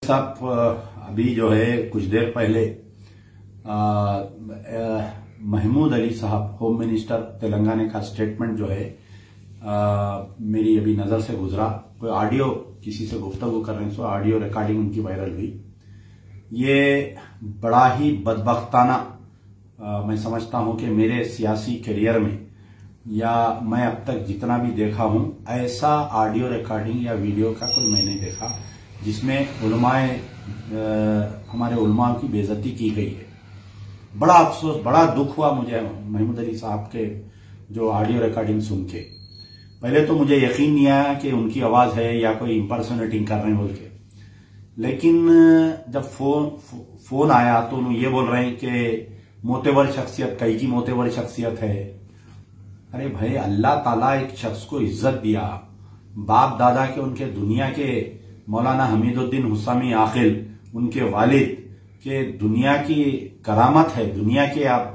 साहब, अभी जो है कुछ देर पहले महमूद अली साहब होम मिनिस्टर तेलंगाना का स्टेटमेंट जो है मेरी अभी नजर से गुजरा। कोई ऑडियो किसी से गुफ्तगू कर रहे हैं, सो ऑडियो रिकॉर्डिंग उनकी वायरल हुई। ये बड़ा ही बदबख्ताना मैं समझता हूं कि मेरे सियासी करियर में या मैं अब तक जितना भी देखा हूं, ऐसा ऑडियो रिकॉर्डिंग या वीडियो का कोई मैं नहीं देखा जिसमें उलमाए हमारे उलमा की बेइज्जती की गई है। बड़ा अफसोस, बड़ा दुख हुआ मुझे महमूद अली साहब के जो ऑडियो रिकॉर्डिंग सुन के। पहले तो मुझे यकीन नहीं आया कि उनकी आवाज है या कोई इंपर्सोनेटिंग कर रहे हैं बोल के, लेकिन जब फोन आया तो उन्होंने ये बोल रहे हैं कि मोतेवर शख्सियत, कई की मोतेवर शख्सियत है। अरे भाई, अल्लाह ताला एक शख्स को इज्जत दिया, बाप दादा के उनके दुनिया के मौलाना हमीदुद्दीन हुसामी आखिल, उनके वालिद के दुनिया की करामत है। दुनिया के आप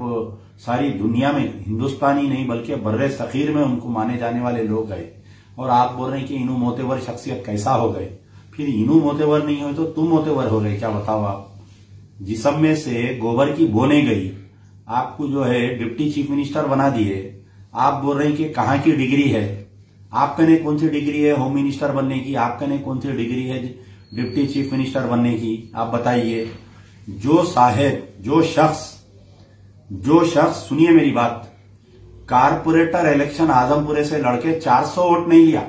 सारी दुनिया में, हिंदुस्तानी नहीं बल्कि बर्रे सखीर में उनको माने जाने वाले लोग गए, और आप बोल रहे हैं कि इनू मोतेवर शख्सियत कैसा हो गए। फिर इनू मोतेवर नहीं हो तो तुम मोतेवर हो गए, क्या बताओ आप। जिसम में से गोबर की बो नहीं गई, आपको जो है डिप्टी चीफ मिनिस्टर बना दिए। आप बोल रहे हैं कि कहां की डिग्री है, आपके ने कौन सी डिग्री है होम मिनिस्टर बनने की, आपके ने कौन सी डिग्री है डिप्टी चीफ मिनिस्टर बनने की, आप बताइए। जो साहेब, जो शख्स सुनिए मेरी बात, कारपोरेटर इलेक्शन आजमपुरे से लड़के 400 वोट नहीं लिया,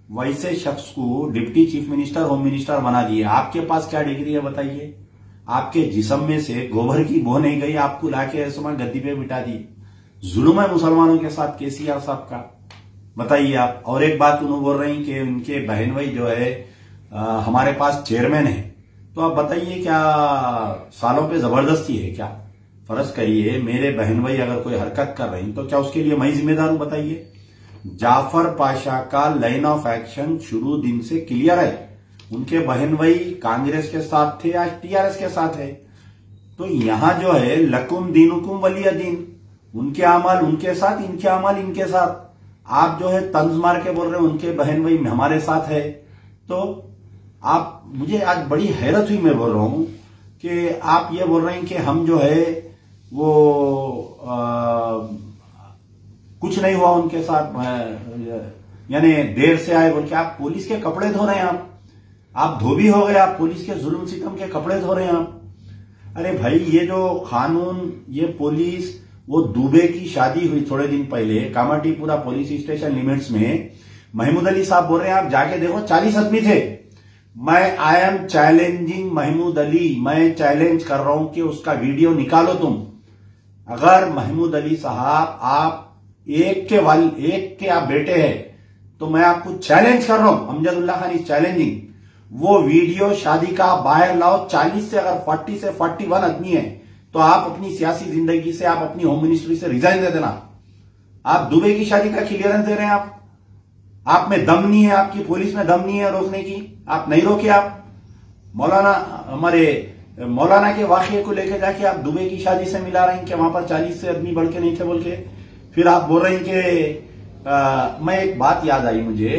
वैसे शख्स को deputy chief minister home minister बना दिए। आपके पास क्या डिग्री है बताइए। आपके जिस्म में से गोबर की बो नहीं गई, आपको लाके ऐसा गद्दी पे बिठा दी। जुल्म है मुसलमानों के साथ केसीआर साहब का, बताइए आप। और एक बात उन्होंने बोल रही कि उनके बहन भाई जो है हमारे पास चेयरमैन है, तो आप बताइए क्या सालों पे जबरदस्ती है क्या। फर्ज करिए मेरे बहन भाई अगर कोई हरकत कर रही तो क्या उसके लिए मैं जिम्मेदार हूं, बताइए। जाफर पाशा का लाइन ऑफ एक्शन शुरू दिन से क्लियर है। उनके बहन भाई कांग्रेस के साथ थे, आज टीआरएस के साथ है। तो यहां जो है लकुम दीनुकुम वलिय दीन, उनके अमाल उनके साथ, इनके अमाल इनके साथ। आप जो है तंज मार के बोल रहे हैं उनके बहन भाई हमारे साथ है। तो आप, मुझे आज बड़ी हैरत हुई, मैं बोल रहा हूं कि आप ये बोल रहे हैं कि हम जो है वो कुछ नहीं हुआ उनके साथ, यानी देर से आए बोल के। आप पुलिस के कपड़े धो रहे हैं, आप धोबी हो गए, आप पुलिस के जुल्म सितम के कपड़े धो रहे हैं आप। अरे भाई, ये जो कानून, ये पुलिस, वो दुबे की शादी हुई थोड़े दिन पहले कामाटीपुरा पुलिस स्टेशन लिमिट्स में। महमूद अली साहब बोल रहे हैं, आप जाके देखो 40 आदमी थे। मैं I am challenging Mahmood Ali, मैं चैलेंज कर रहा हूं कि उसका वीडियो निकालो तुम। अगर महमूद अली साहब आप एक के आप बेटे हैं, तो मैं आपको चैलेंज कर रहा हूं, अमजदुल्ला खान इज चैलेंजिंग, वो वीडियो शादी का बाहर लाओ। 40 से अगर 40 से 41 आदमी है तो आप अपनी सियासी जिंदगी से, आप अपनी होम मिनिस्ट्री से रिजाइन दे देना। आप दुबे की शादी का क्लियरेंस दे रहे हैं, आप में दम नहीं है, आपकी पुलिस में दम नहीं है रोकने की, आप नहीं रोके। आप मौलाना के वाकये को लेकर जाके आप दुबे की शादी से मिला रहे हैं कि वहां पर 40 से आदमी बढ़ के नहीं थे बोल के। फिर आप बोल रहे हैं कि मैं, एक बात याद आई मुझे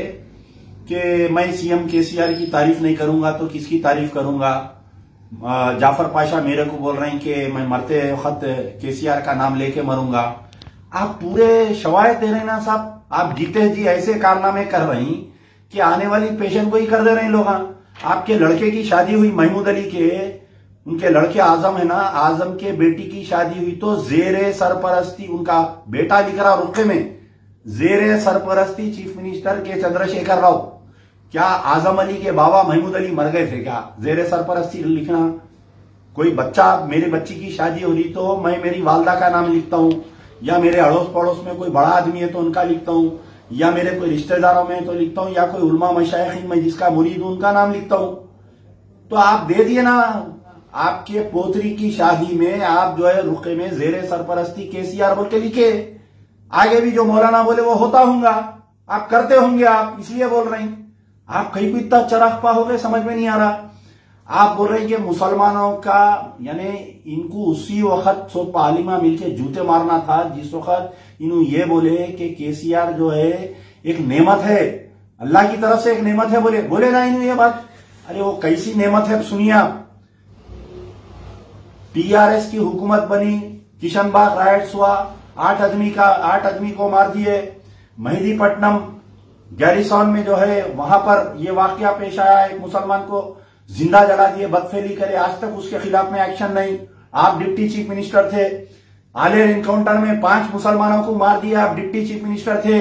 कि मैं सीएम केसीआर की तारीफ नहीं करूंगा तो किसकी तारीफ करूंगा। जाफर पाशा मेरे को बोल रहे हैं कि मैं मरते वक्त केसीआर का नाम लेके मरूंगा। आप पूरे शवायद दे रहे हैं ना साहब। आप जीते जी ऐसे कारनामे कर रहे हैं कि आने वाली पेशेंट को ही कर दे रहे हैं लोग। आपके लड़के की शादी हुई महमूद अली के, उनके लड़के आजम है ना, आजम के बेटी की शादी हुई तो जेरे सरपरस्ती, उनका बेटा लिख रहा रुखे में, जेरे सरपरस्ती चीफ मिनिस्टर के चंद्रशेखर राव। क्या आजम अली के बाबा महमूद अली मर गए थे क्या? जेरे सरपरस्ती लिखना। कोई बच्चा, मेरे बच्ची की शादी हो रही तो मैं मेरी वालदा का नाम लिखता हूं, या मेरे अड़ोस पड़ोस में कोई बड़ा आदमी है तो उनका लिखता हूं, या मेरे कोई रिश्तेदारों में तो लिखता हूं, या कोई उलमा मशाइखिन में जिसका मुरीद हूं उनका नाम लिखता हूं। तो आप दे दिए ना, आपके पोतरी की शादी में आप जो है रुखे में जेरे सरपरस्ती केसीआर बोल के लिखे। आगे भी जो मौलाना बोले वो होता होगा, आप करते होंगे, आप इसलिए बोल रहे हैं। आप कहीं भी इतना चरागपा हो गए, समझ में नहीं आ रहा। आप बोल रहे हैं कि मुसलमानों का, यानी इनको उसी वक्त सो पालिमा मिलके जूते मारना था जिस वक्त इन्हों ये बोले कि केसीआर जो है एक नेमत है, अल्लाह की तरफ से एक नेमत है। बोले ना इन्हों ये बात। अरे वो कैसी नेमत है सुनिए आप। टीआरएस की हुकूमत बनी, किशनबाग राइट्स हुआ, 8 आदमी को मार दिए। मेहदीपट्टनम गैरिसॉन में जो है वहां पर ये वाकया पेश आया, एक मुसलमान को जिंदा जला दिए, बदफेली करे, आज तक उसके खिलाफ में एक्शन नहीं। आप डिप्टी चीफ मिनिस्टर थे, आलेर एनकाउंटर में 5 मुसलमानों को मार दिया, आप डिप्टी चीफ मिनिस्टर थे।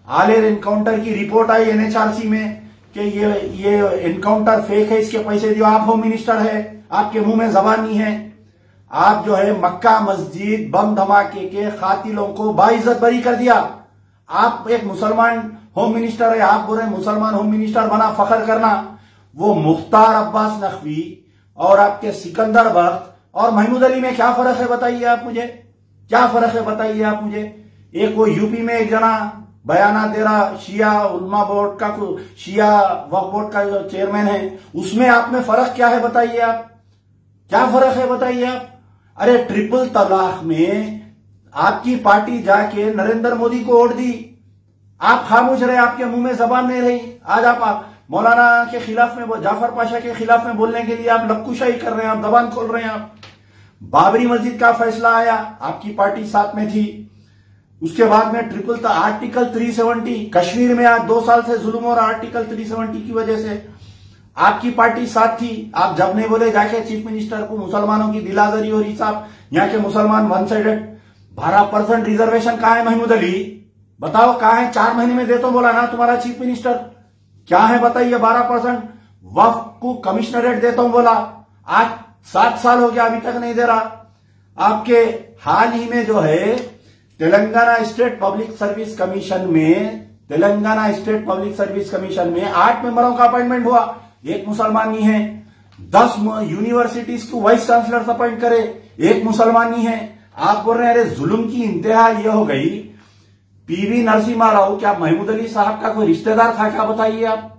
आलेर एनकाउंटर की रिपोर्ट आई एनएचआरसी में कि ये एनकाउंटर फेक है, इसके पैसे दियो। आप होम मिनिस्टर है, आपके मुंह में जबान नहीं है। आप जो है मक्का मस्जिद बम धमाके के कातिलों को बाइज्जत बरी कर दिया। आप एक मुसलमान होम मिनिस्टर है, आप बोल रहे मुसलमान होम मिनिस्टर बना फखर करना। वो मुख्तार अब्बास नकवी और आपके सिकंदर बख्त और महमूद अली में क्या फर्क है बताइए आप मुझे, क्या फर्क है बताइए आप मुझे। एक वो यूपी में एक जना बयाना दे रहा, शिया उलमा बोर्ड का, शिया वक्फ बोर्ड का जो चेयरमैन है, उसमें आप में फर्क क्या है बताइए आप, क्या फर्क है बताइए आप। अरे ट्रिपल तलाक में आपकी पार्टी जाके नरेंद्र मोदी को वोट दी, आप खामोश रहे, आपके मुंह में जबान नहीं रही। आज आप मौलाना के खिलाफ में, जाफर पाशा के खिलाफ में बोलने के लिए आप लक्कुशाही कर रहे हैं, आप जबान खोल रहे हैं। आप बाबरी मस्जिद का फैसला आया, आपकी पार्टी साथ में थी। उसके बाद में आर्टिकल 370 कश्मीर में आज 2 साल से जुल्म और आर्टिकल 370 की वजह से आपकी पार्टी साथ थी। आप जब नहीं बोले जाके चीफ मिनिस्टर को मुसलमानों की दिलादरी और हिसाब, यहाँ के मुसलमान 1 साइडेड 12% रिजर्वेशन कहा है महमूद अली, बताओ कहा है। 4 महीने में देता बोला ना तुम्हारा चीफ मिनिस्टर, क्या है बताइए 12%। वक्फ को कमिश्नरेट देता हूं बोला, आज 7 साल हो गया अभी तक नहीं दे रहा। आपके हाल ही में जो है Telangana state public service commission में 8 मेंबरों का अपॉइंटमेंट हुआ, एक मुसलमान नहीं है। 10 यूनिवर्सिटीज को वाइस चांसलर अपॉइंट करे, एक मुसलमान नहीं है। आप बोल रहे हैं अरे जुल्म की इंतहा यह हो गई। पीवी नरसिम्हा राव क्या महमूद अली साहब का कोई रिश्तेदार था क्या बताइए आप।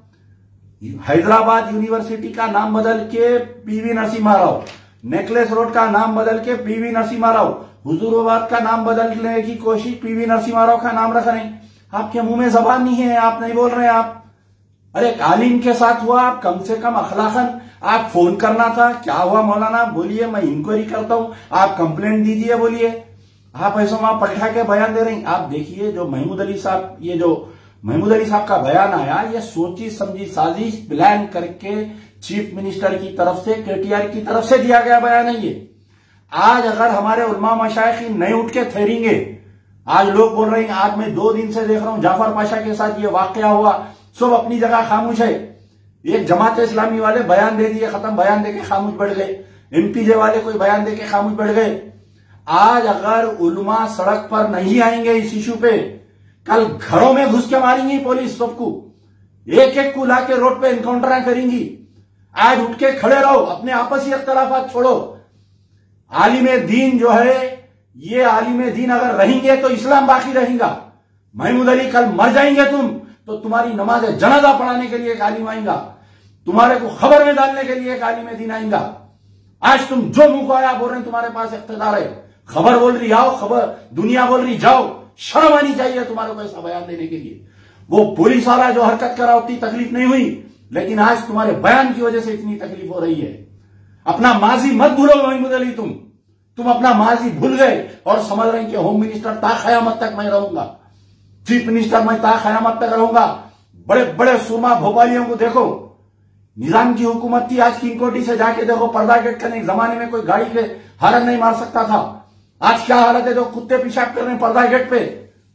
हैदराबाद यूनिवर्सिटी का नाम बदल के PV Narasimha Rao, necklace road का नाम बदल के पीवी नरसिम्हा राव, हुजूराबाद का नाम बदलने की कोशिश, पीवी नरसिम्हा राव का नाम रख रहे हैं। आपके मुंह में जबान नहीं है, आप नहीं बोल रहे हैं आप। अरे आलिम के साथ हुआ, आप कम से कम अखलाकन आप फोन करना था, क्या हुआ मौलाना बोलिए, मैं इंक्वायरी करता हूं, आप कंप्लेंट दीजिए बोलिए। आप ऐसा वहां पलटा के बयान दे रहे हैं। आप देखिए जो महमूद अली साहब का बयान आया, ये सोची समझी साजिश प्लान करके चीफ मिनिस्टर की तरफ से, केटीआर की तरफ से दिया गया बयान है ये। आज अगर हमारे उलमा मशाइख नहीं उठ के ठहरेंगे, आज लोग बोल रहे हैं, आज मैं 2 दिन से देख रहा हूं जाफर पाशा के साथ ये वाकया हुआ, सब अपनी जगह खामोश है। एक जमात इस्लामी वाले बयान दे दिए, खत्म, बयान देके खामोश बढ़ गए। एमपीजे वाले कोई बयान देके खामोश बढ़ गए। आज अगर उलमा सड़क पर नहीं आएंगे इस इशू पे, कल घरों में घुस के मारेंगी पुलिस सबको, एक को लाके रोड पे एनकाउंटर करेंगी। आज उठ के खड़े रहो, अपने आपसी इख्तलाफात छोड़ो। आलिम दीन जो है, ये आलिम दीन अगर रहेंगे तो इस्लाम बाकी रहेगा। महमूद अली कल मर जाएंगे तुम तो तुम्हारी नमाज जनाजा पढ़ाने के लिए एक आलिम आएगा, तुम्हारे को खबर में डालने के लिए एक आलिम दीन आएगा। आज तुम जो मुंह को आया बोल रहे हैं तुम्हारे पास इख्तियार है, खबर बोल रही आओ, खबर दुनिया बोल रही जाओ, शर्म आनी चाहिए तुम्हारे को ऐसा बयान देने के लिए। वो पुलिस वाला जो हरकत करा उतनी तकलीफ नहीं हुई, लेकिन आज तुम्हारे बयान की वजह से इतनी तकलीफ हो रही है। अपना माजी मत भूलो महमूद अली, तुम अपना माजी भूल गए और समझ रहे हैं कि होम मिनिस्टर ता कयामत तक मैं रहूंगा, चीफ मिनिस्टर मैं ता कयामत तक रहूंगा। बड़े बड़े सुरमा भोपालियों को देखो, निजाम की हुकूमत थी, आज किंगकोटी से जाके देखो, पर्दा गेट का नहीं, जमाने में कोई गाड़ी पे हारन नहीं मार सकता था। आज क्या हालत है, जो कुत्ते पेशाब कर रहे हैं पर्दा गेट पे,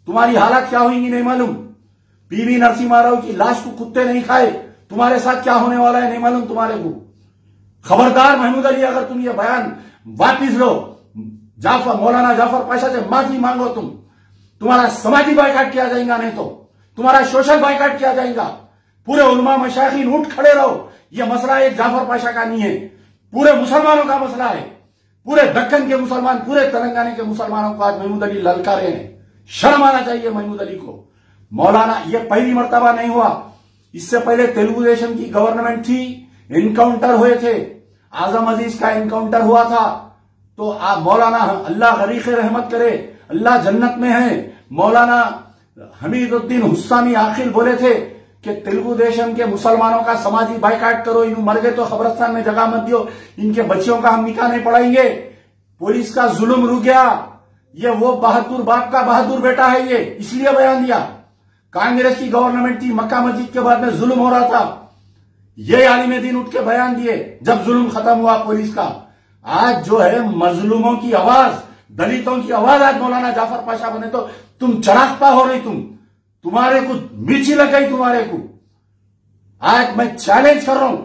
तुम्हारी हालत क्या होगी नहीं मालूम। पीवी नरसिम्हा राव की लाश को कुत्ते नहीं खाए, तुम्हारे साथ क्या होने वाला है नहीं मालूम तुम्हारे को। खबरदार महमूद अली, अगर तुम ये बयान वापिस लो, मौलाना जाफर पाशा से माफी मांगो, तुम्हारा समाजी बाइकाट किया जाएगा, नहीं तो तुम्हारा सोशल बाइकाट किया जाएगा। पूरे उलमा मशाइखीन उठ खड़े रहो। यह मसला एक जाफर पाशा का नहीं है, पूरे मुसलमानों का मसला है। पूरे दक्कन के मुसलमान, पूरे तेलंगाना के मुसलमानों को आज महमूद अली ललकारे हैं। शर्म आना चाहिए महमूद अली को। मौलाना, ये पहली मर्तबा नहीं हुआ, इससे पहले तेलुगु देशम की गवर्नमेंट थी, एनकाउंटर हुए थे, आजम अजीज का एनकाउंटर हुआ था। तो आप मौलाना, अल्लाह गरीक़ रहमत करे, अल्लाह जन्नत में है, मौलाना हमीदुद्दीन हुस्सानी आखिल बोले थे कि तेलुगु देशम के मुसलमानों का समाजी बाइकाट करो, इन मर गए तो कब्रिस्तान में जगह मत दियो, इनके बच्चियों का हम निकाह नहीं पढ़ाएंगे, पुलिस का जुल्म रुक गया, ये वो बहादुर बाप का बहादुर बेटा है, ये इसलिए बयान दिया। कांग्रेस की गवर्नमेंट थी, मक्का मस्जिद के बाद में जुल्म हो रहा था, ये आलिम दीन उठ के बयान दिए जब जुल्म खत्म हुआ पुलिस का। आज जो है मजलूमों की आवाज, दलितों की आवाज आज मौलाना जाफर पाशा बने तो तुम चरागता हो रही, तुम्हारे को मिर्ची लग गई तुम्हारे को। आज मैं चैलेंज कर रहा हूं,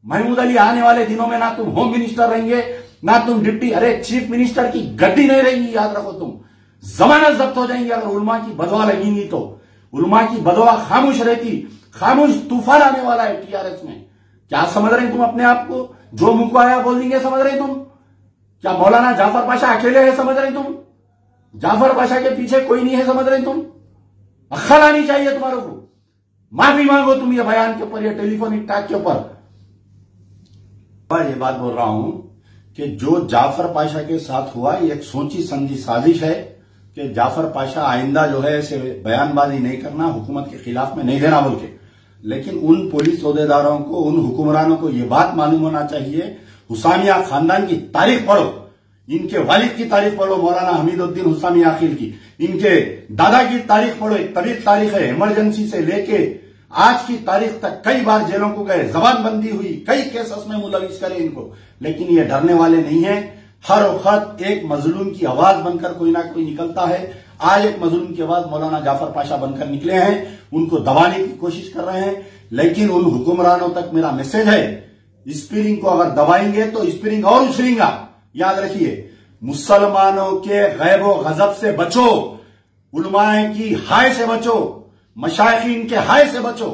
महमूद अली आने वाले दिनों में ना तुम होम मिनिस्टर रहेंगे, ना तुम डिप्टी, अरे चीफ मिनिस्टर की गद्दी नहीं रहेगी, याद रखो तुम। जमानत जब्त हो जाएंगी अगर उलमा की बदवा लगेंगी तो। उलमा की बदवा खामोश रहती, खामोश तूफान आने वाला है टीआरएस में। क्या समझ रहे तुम अपने आप को? जो मुंह को आया बोल देंगे समझ रहे तुम? क्या मौलाना जाफर पाशा अकेले है समझ रहे तुम? जाफर पाशा के पीछे कोई नहीं है समझ रहे तुम? अक्ल आनी चाहिए तुम्हारे को। माफी मांगो तुम ये बयान के ऊपर, ये टेलीफोनिक टैग के ऊपर। ये बात बोल रहा हूं कि जो जाफर पाशा के साथ हुआ ये एक सोची समझी साजिश है कि जाफर पाशा आइंदा जो है ऐसे बयानबाजी नहीं करना, हुकूमत के खिलाफ में नहीं देना बोल के। लेकिन उन पुलिस ओहदेदारों को, उन हुक्मरानों को ये बात मालूम होना चाहिए, हुसामिया खानदान की तारीख पढ़ो, इनके वालिद की तारीख पढ़ो, मौलाना हमीदुद्दीन हुसामी आखिल की, इनके दादा की तारीख पढ़ो। एक तवील तारीख है, इमरजेंसी से लेके आज की तारीख तक कई बार जेलों को गए, जबानबंदी हुई, कई केसेस में मुलविस करे इनको, लेकिन ये डरने वाले नहीं है। हर वक्त एक मजलूम की आवाज बनकर कोई ना कोई निकलता है। आज एक मजलूम की आवाज मौलाना जाफर पाशा बनकर निकले हैं, उनको दबाने की कोशिश कर रहे हैं। लेकिन उन हुक्मरानों तक मेरा मैसेज है, स्प्रिंग को अगर दबाएंगे तो स्प्रिंग और उछलेगा। याद रखिए, मुसलमानों के गैबो गजब से बचो, उलमाए की हाय से बचो, मशाइखीन के हाय से बचो,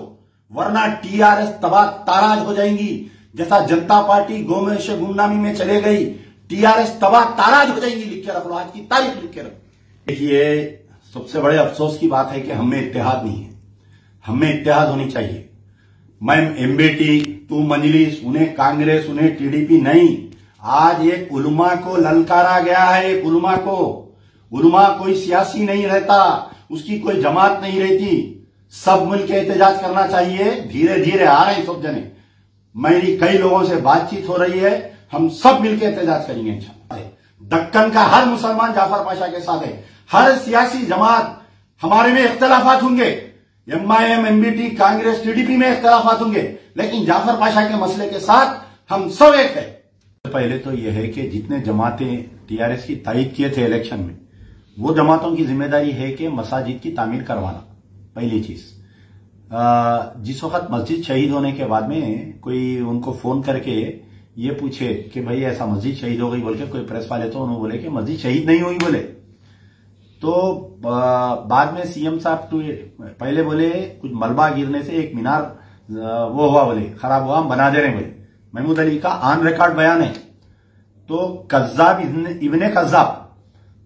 वरना टीआरएस तबाह ताराज हो जाएंगी। जैसा जनता पार्टी गोमेश गुमनामी में चले गई, टीआरएस तबाह ताराज हो जाएंगी। लिख के रख लो, आज की तारीख लिख के रखो। देखिए, सबसे बड़े अफसोस की बात है कि हमें इत्तेहाद नहीं है। हमें इत्तेहाद होनी चाहिए। मैं एमबीटी, तू मजलिस, उन्हें कांग्रेस, उन्हें टीडीपी नहीं। आज एक उलमा को ललकारा गया है, एक उलमा को। उलमा कोई सियासी नहीं रहता, उसकी कोई जमात नहीं रहती। सब मिलकर एहतजाज करना चाहिए। धीरे धीरे आ रहे हैं सब जने। मेरी कई लोगों से बातचीत हो रही है, हम सब मिलकर एहतजाज करेंगे इंशाअल्लाह। दक्कन का हर मुसलमान जाफर पाशा के साथ है। हर सियासी जमात, हमारे में इख्तलाफात होंगे, एमआईएम, एमबीटी, कांग्रेस, टीडीपी में इख्तलाफात होंगे, लेकिन जाफर पाशा के मसले के साथ हम सब एक है। पहले तो यह है कि जितने जमातें टीआरएस की तायीद किए थे इलेक्शन में, वो जमातों की जिम्मेदारी है कि मसाजिद की तामीर करवाना। पहली चीज, जिस वक्त मस्जिद शहीद होने के बाद में कोई उनको फोन करके ये पूछे कि भाई ऐसा मस्जिद शहीद हो गई बोल के, कोई प्रेस वाले तो उन्होंने बोले कि मस्जिद शहीद नहीं हुई बोले। तो बाद में सीएम साहब तो पहले बोले कुछ मलबा गिरने से एक मीनार वो हुआ बोले, खराब हुआ, हम बना दे रहे बोले। महमूद अली का ऑन रिकॉर्ड बयान है। तो कज्जाब इब्ने कज्जाब।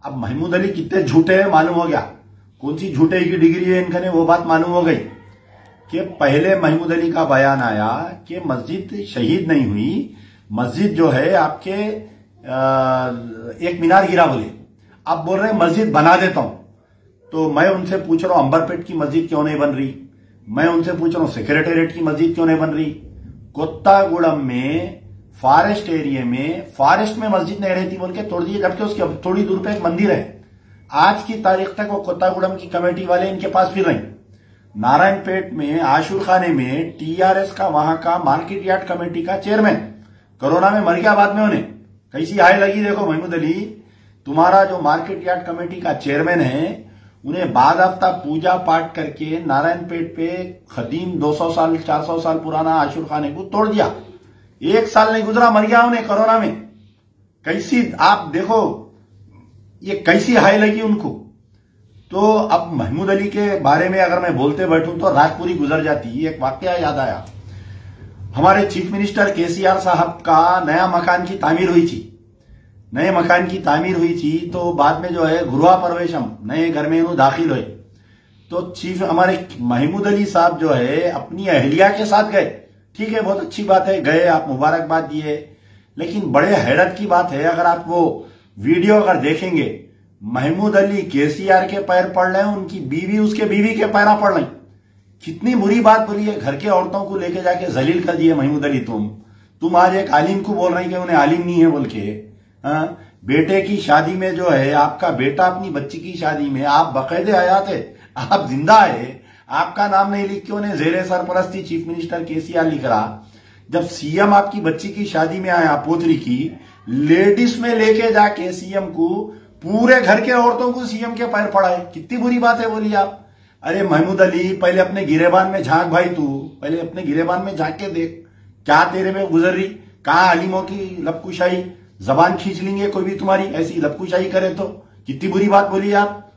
अब महमूद अली कितने झूठे हैं मालूम हो गया, कौन सी झूठे की डिग्री है इनका ने वो बात मालूम हो गई कि पहले महमूद अली का बयान आया कि मस्जिद शहीद नहीं हुई, मस्जिद जो है आपके एक मीनार गिरा बोले। अब बोल रहे हैं मस्जिद बना देता हूं। तो मैं उनसे पूछ रहा हूं अंबरपेट की मस्जिद क्यों नहीं बन रही, मैं उनसे पूछ रहा हूं सेक्रेटेरिएट की मस्जिद क्यों नहीं बन रही, कोत्तागुड़म में फॉरेस्ट एरिया में, फॉरेस्ट में मस्जिद नहीं रहती बोल के तोड़ दिए, जबकि उसके थोड़ी दूर पे एक मंदिर है। आज की तारीख तक वो कोत्तागुड़म की कमेटी वाले इनके पास फिर रहे। नारायणपेट में आशुर खाने में टीआरएस का वहां का मार्केट यार्ड कमेटी का चेयरमैन कोरोना में मर गया बाद में। उन्हें कैसी हाय लगी देखो महमूद अली, तुम्हारा जो मार्केट यार्ड कमेटी का चेयरमैन है, उन्हें बाद हफ्ता पूजा पाठ करके नारायणपेट पे खदीम 200 साल 400 साल पुराना आशुर खाने को तोड़ दिया। एक साल नहीं गुजरा मर गया उन्हें कोरोना में। कैसी आप देखो ये कैसी हाय लगी उनको। तो अब महमूद अली के बारे में अगर मैं बोलते बैठूं तो रात पूरी गुजर जाती। एक वाकया याद आया, हमारे चीफ मिनिस्टर केसीआर साहब का नया मकान की तामीर हुई थी। नए मकान की तामीर हुई थी तो बाद में जो है गुरुआ प्रवेशम नए घर में दाखिल हुए। तो चीफ हमारे महमूद अली साहब जो है अपनी अहलिया के साथ गए। ठीक है, बहुत अच्छी बात है, गए, आप मुबारकबाद दिए। लेकिन बड़े हैरत की बात है, अगर आप वो वीडियो अगर देखेंगे, महमूद अली केसीआर के पैर पड़ रहे हैं, उनकी बीवी उसके बीवी के पैरा पड़ रही। कितनी बुरी बात बोली है, घर के औरतों को लेके जाके जलील कर दिए महमूद अली। तुम आज एक आलिम को बोल रहे हैं कि उन्हें आलिम नहीं है बोल के। बेटे की शादी में जो है, आपका बेटा अपनी बच्ची की शादी में आप बाकायदे हयात है, आप जिंदा है, आपका नाम नहीं लिख के उन्हें जेरे सरपरस्ती चीफ मिनिस्टर केसीआर लिख रहा। जब सीएम आपकी बच्ची की शादी में आया पोतरी की, लेडीज में लेके जाके सीएम को, पूरे घर के औरतों को सीएम के पैर पड़ाए, कितनी बुरी बात है बोलिए आप। अरे महमूद अली, पहले अपने गिरेबान में झांक भाई, तू पहले अपने गिरेबान में झांक के देख क्या तेरे में गुजर रही। कहां आलिमों की लपकुशाही, जबान खींच लेंगे कोई भी तुम्हारी ऐसी लपकुशाही करे तो। कितनी बुरी बात बोली आप।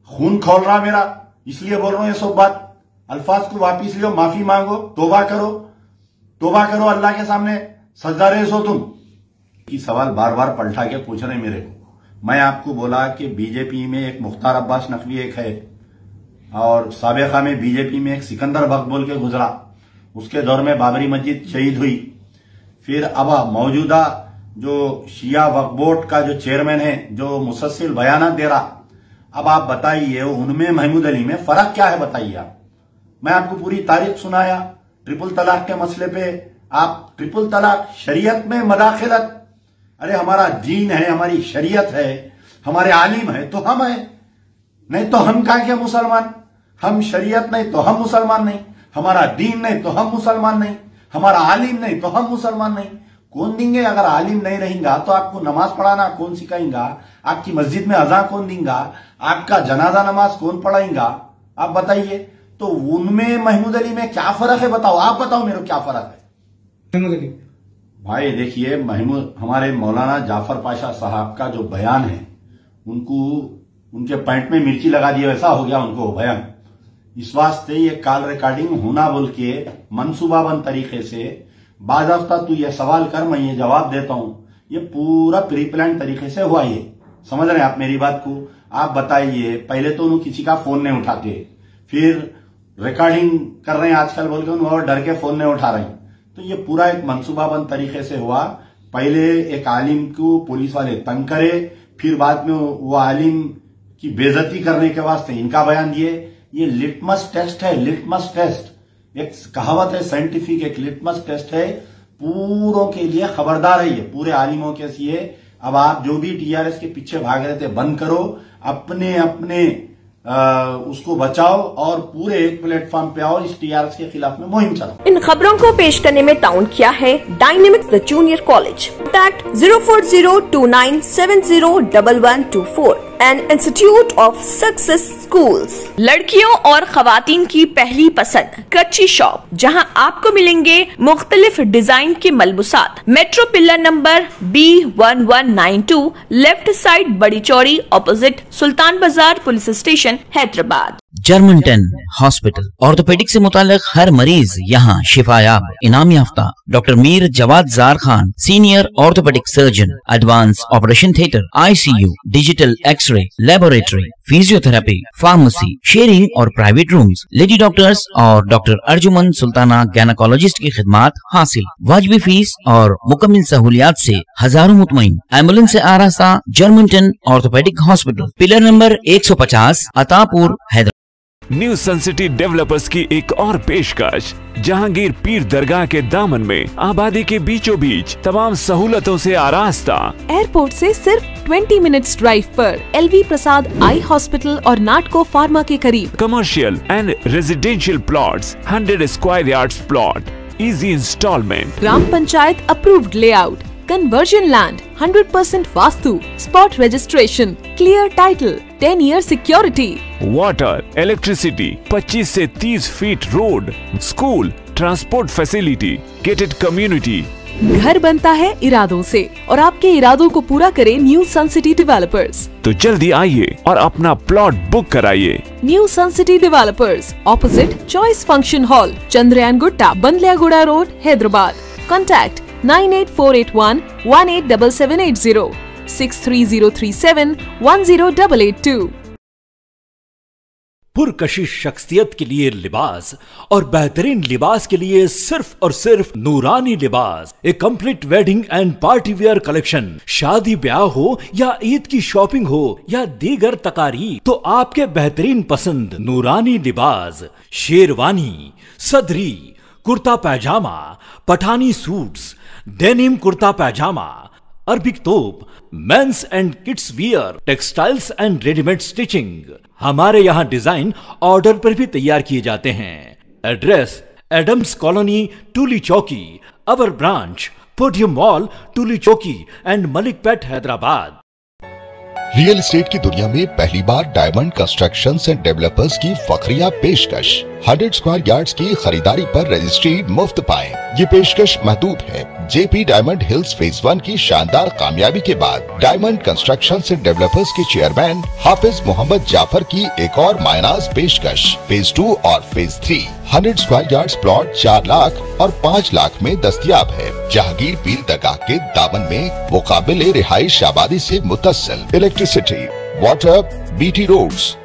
खून खोल रहा मेरा, इसलिए बोल रहा हूं ये सब बात। अल्फाज को वापिस लियो, माफी मांगो, तोबा करो अल्लाह के सामने, सजदा रहे सो तुम की सवाल बार बार पलटा के पूछ रहे मेरे को। मैं आपको बोला कि बीजेपी में एक मुख्तार अब्बास नकवी एक है, और साबिका में बीजेपी में एक सिकंदर बख्त बोल के गुजरा, उसके दौर में बाबरी मस्जिद शहीद हुई। फिर अब मौजूदा जो शिया वक्फ बोर्ड का जो चेयरमैन है, जो मुसलसल बयान दे रहा, अब आप बताइए उनमें महमूद अली में फर्क क्या है, बताइए आप। मैं आपको पूरी तारीख सुनाया ट्रिपल तलाक के मसले पे। आप ट्रिपल तलाक शरीयत में मदाखिलत, अरे हमारा दीन है, हमारी शरीयत है, हमारे आलिम है तो हम है, नहीं तो हम कहां के मुसलमान। हम शरीयत नहीं तो हम मुसलमान नहीं, हमारा दीन नहीं तो हम मुसलमान नहीं, हमारा आलिम नहीं तो हम मुसलमान नहीं। कौन देंगे? अगर आलिम नहीं रहेगा तो आपको नमाज पढ़ाना कौन सिखाएगा? आपकी मस्जिद में अज़ान कौन देगा? आपका जनाजा नमाज कौन पढ़ाएगा? आप बताइए। तो उनमें महमूद अली में क्या फर्क है, बताओ, आप बताओ मेरे को क्या फर्क है। महमूद अली भाई देखिए, हमारे मौलाना जाफर पाशा साहब का जो बयान है, उनको उनके पैंट में मिर्ची लगा दी वैसा हो गया उनको बयान। इस वास्ते ये कॉल रिकॉर्डिंग होना बोल के मनसूबाबंद तरीके से बाज़ाफ्ता तू ये सवाल कर, मैं ये जवाब देता हूं, ये पूरा प्री प्लान तरीके से हुआ। ये समझ रहे हैं आप मेरी बात को? आप बताइए, पहले तो उन्होंने किसी का फोन नहीं उठाते, फिर रिकॉर्डिंग कर रहे हैं आजकल बोल के उन्होंने और डर के फोन नहीं उठा रहे हैं। तो ये पूरा एक मनसूबाबंद तरीके से हुआ। पहले एक आलिम को पुलिस वाले तंग करे, फिर बाद में वो आलिम की बेइज्जती करने के वास्ते इनका बयान दिए। ये लिटमस टेस्ट है, लिटमस टेस्ट। एक कहावत है साइंटिफिक, एक लिटमस टेस्ट है पूरों के लिए। खबरदार है ये पूरे आलिमों के लिए। अब आप जो भी टीआरएस के पीछे भाग रहे थे बंद करो, अपने अपने उसको बचाओ और पूरे एक प्लेटफॉर्म पे आओ, इस टीआरएस के खिलाफ में मुहिम चलाओ। इन खबरों को पेश करने में ताउन किया है dynamic the junior college. Contact 04029701124 and institute of success schools. लड़कियों और खवातीन की पहली पसंद कच्ची शॉप, जहां आपको मिलेंगे मुख्तलिफ डिजाइन के मलबूसात। Metro pillar number B1192, left side बड़ी चौड़ी, opposite Sultan Bazar police station, Hyderabad. Germanten hospital, orthopaedic से मुताल्लिक हर मरीज यहाँ शिफायाब। इनाम याफ्ता doctor Mir Jawad Zar Khan, senior orthopaedic surgeon, advance operation theatre, ICU, digital x ray, laboratory, physiotherapy, pharmacy, sharing और प्राइवेट रूम्स, लेडी डॉक्टर्स और डॉक्टर अर्जुमन सुल्ताना गायनेकोलॉजिस्ट की खिदमात हासिल। वाजिबी फीस और मुकम्मल सहूलियात से हजारों मुतमईन। एम्बुलेंस से आरास्ता Germanten orthopaedic hospital, pillar number 150, Attapur, Hyderabad. New sun city developers की एक और पेशकश, जहांगीर पीर दरगाह के दामन में आबादी के बीचों बीच तमाम सहूलतों से आरास्ता। एयरपोर्ट से सिर्फ 20 मिनट्स ड्राइव पर LV प्रसाद आई हॉस्पिटल और नाटको फार्मा के करीब। Commercial and residential plots, 100 square yards plot, easy installment. ग्राम panchayat approved layout, conversion land, 100% vastu, spot registration, clear title, 10 year security, water, electricity, 25 से 30 feet road, school, transport facility, gated community. घर बनता है इरादों से और आपके इरादों को पूरा करे न्यू सन सिटी डेवलपर्स। तो जल्दी आइए और अपना प्लॉट बुक कराइए। New sun city developers, opposite choice function hall, Chandrayangutta, Bandlaguda road, Hyderabad. Contact 9848118780, 63037108882। पुरकशिश शख्सियत के लिए लिबास और बेहतरीन लिबास के लिए सिर्फ और सिर्फ Noorani Libas, a complete wedding and party wear collection. शादी ब्याह हो या ईद की शॉपिंग हो या दीगर तकारीब, तो आपके बेहतरीन पसंद नूरानी लिबास, शेरवानी, सदरी, kurta pyjama, Pathani suits, denim kurta pyjama, Arabic thobe, men's and kids wear, textiles and readymade stitching. हमारे यहाँ डिजाइन ऑर्डर पर भी तैयार किए जाते हैं। एड्रेस एडम्स कॉलोनी, टूली चौकी, अवर ब्रांच पोडियम मॉल, टूली चौकी एंड मलिकपेट, हैदराबाद। रियल एस्टेट की दुनिया में पहली बार डायमंड कंस्ट्रक्शंस एंड डेवलपर्स की फखरिया पेशकश। 100 स्क्वायर यार्ड्स की खरीदारी पर रजिस्ट्री मुफ्त पाएं। ये पेशकश महदूद है। जेपी डायमंड हिल्स फेज 1 की शानदार कामयाबी के बाद डायमंड कंस्ट्रक्शंस एंड डेवलपर्स के चेयरमैन हाफिज मोहम्मद जाफर की एक और मायनाज पेशकश। फेज 2 और phase 3 100 square yards plot 4 lakh और 5 लाख में दस्तयाब है। जहांगीर पीर दरगाह के दामन में मुकाबिले रिहाइश आबादी से मुत्तसिल। Electricity, water, BT roads,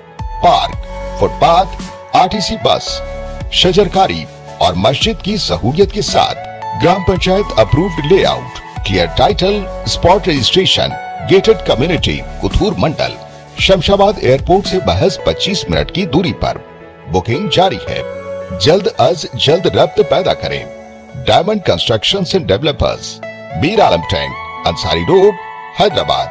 park, footpath, RTC bus, शजरकारी और मस्जिद की सहूलियत के साथ gram panchayat approved layout, clear title, spot registration, gated community, Kothur mandal, Shamshabad airport से महज 25 मिनट की दूरी पर। बुकिंग जारी है। जल्द अज जल्द रब्त पैदा करें। Diamond constructions and developers, Mir Alam tank, Ansari road, Hyderabad.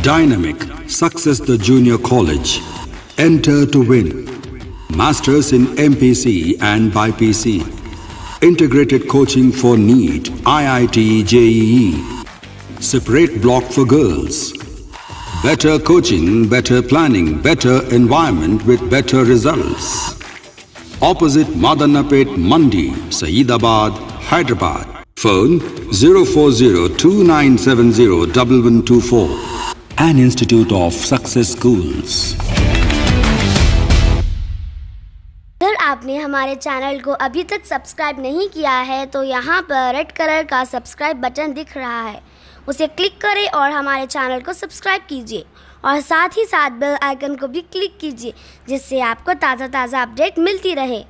Dynamic Success the Junior College. Enter to win. Masters in MPC and BPC. Integrated coaching for NEET, IIT, JEE. Separate block for girls. Better coaching, better planning, better environment with better results. Opposite Madanapet Mandi, Saeedabad, Hyderabad. Phone 04029701124. An Institute of Success Schools. अगर आपने हमारे channel को अभी तक subscribe नहीं किया है तो यहाँ पर रेड कलर का सब्सक्राइब बटन दिख रहा है, उसे क्लिक करें और हमारे चैनल को सब्सक्राइब कीजिए और साथ ही साथ बेल आइकन को भी क्लिक कीजिए, जिससे आपको ताज़ा अपडेट मिलती रहे।